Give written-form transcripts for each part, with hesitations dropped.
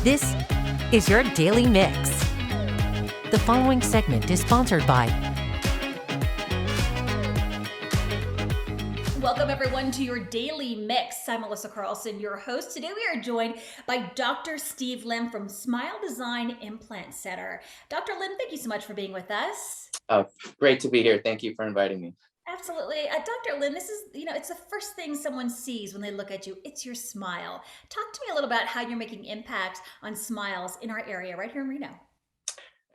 This is your Daily Mix. The following segment is sponsored by. Welcome everyone to your Daily Mix. I'm Melissa Carlson, your host. Today we are joined by Dr. Steve Lim from SmileDesign Implant Center. Dr. Lim, thank you so much for being with us. Great to be here. Thank you for inviting me. Absolutely. Dr. Lim, this is, it's the first thing someone sees when they look at you. It's your smile. Talk to me a little about how you're making impact on smiles in our area right here in Reno.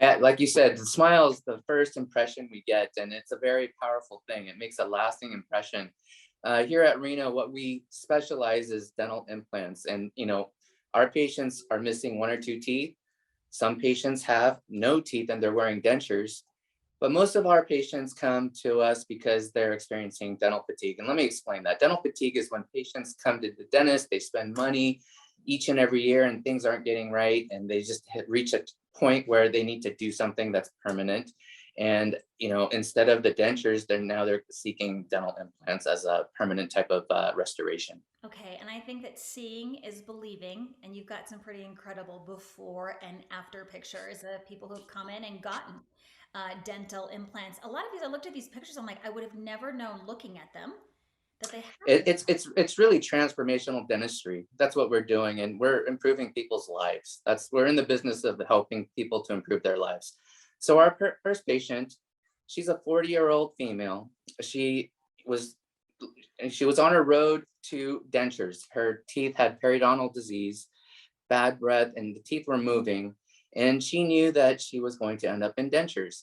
Like you said, the smile is the first impression we get, and it's a very powerful thing. It makes a lasting impression. Here at Reno, what we specialize is dental implants, and our patients are missing one or two teeth. Some patients have no teeth and they're wearing dentures. But most of our patients come to us because they're experiencing dental fatigue. And let me explain that. Dental fatigue is when patients come to the dentist, they spend money each and every year and things aren't getting right. And they just reach a point where they need to do something that's permanent. And, instead of the dentures, they're seeking dental implants as a permanent type of restoration. Okay, and I think that seeing is believing, and you've got some pretty incredible before and after pictures of people who've come in and gotten dental implants. A lot of these, I looked at these pictures, I'm like, I would have never known looking at them that they have. It's really transformational dentistry. That's what we're doing, and we're improving people's lives. We're in the business of helping people to improve their lives. So our first patient, she's a 40-year-old female. She was on her road to dentures. Her teeth had periodontal disease, bad breath, and the teeth were moving. And she knew that she was going to end up in dentures.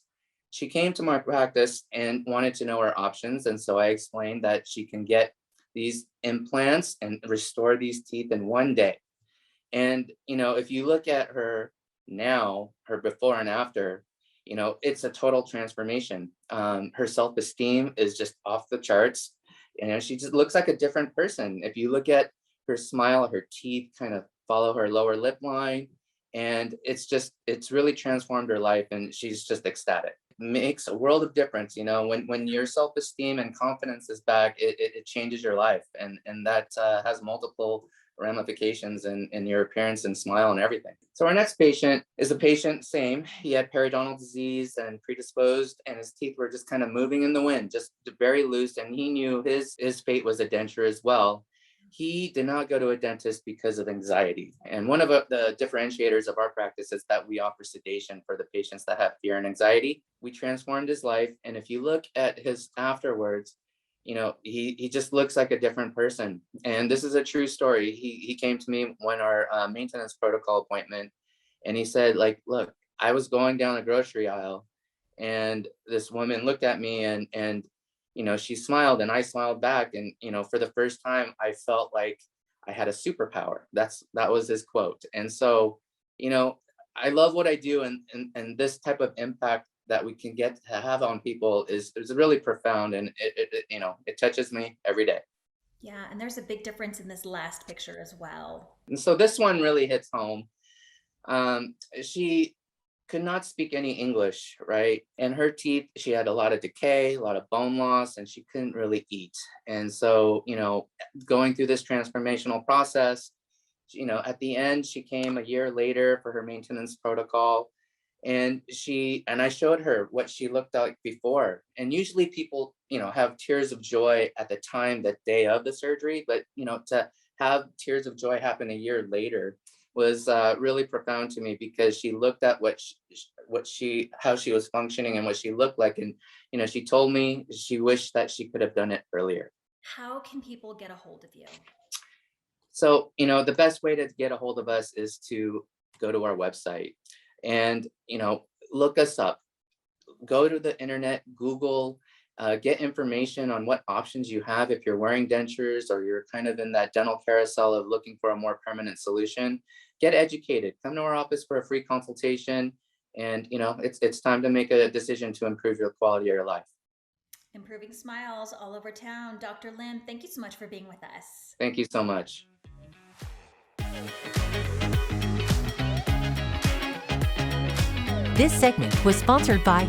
She came to my practice and wanted to know her options. And so I explained that she can get these implants and restore these teeth in one day. And, if you look at her now, her before and after, it's a total transformation. Her self-esteem is just off the charts. She just looks like a different person. If you look at her smile, her teeth kind of follow her lower lip line. And it's really transformed her life, and she's just ecstatic. It makes a world of difference, when your self-esteem and confidence is back, it changes your life, and that has multiple ramifications in your appearance and smile and everything. So our next patient is a patient, same. He had periodontal disease and predisposed, and his teeth were just kind of moving in the wind, just very loose, and he knew his fate was a denture as well. He did not go to a dentist because of anxiety. And one of the differentiators of our practice is that we offer sedation for the patients that have fear and anxiety. We transformed his life. And if you look at his afterwards, he just looks like a different person. And this is a true story. He came to me when our maintenance protocol appointment, and he said, look, I was going down the grocery aisle and this woman looked at me and she smiled and I smiled back. And, for the first time, I felt like I had a superpower. That was his quote. And so, I love what I do. And this type of impact that we can get to have on people is really profound. And it touches me every day. Yeah, and there's a big difference in this last picture as well. And so this one really hits home. She could not speak any English, right? And her teeth, she had a lot of decay, a lot of bone loss, and she couldn't really eat. And so, going through this transformational process, at the end, she came a year later for her maintenance protocol. And I showed her what she looked like before. And usually people, have tears of joy at the time, that day of the surgery, but, to have tears of joy happen a year later was really profound to me, because she looked at how she was functioning and what she looked like. And, she told me she wished that she could have done it earlier. How can people get a hold of you? So, the best way to get a hold of us is to go to our website and, look us up. Go to the internet, Google, get information on what options you have if you're wearing dentures or you're kind of in that dental carousel of looking for a more permanent solution. Get educated. Come to our office for a free consultation. And, it's time to make a decision to improve your quality of your life. Improving smiles all over town. Dr. Lim, thank you so much for being with us. Thank you so much. This segment was sponsored by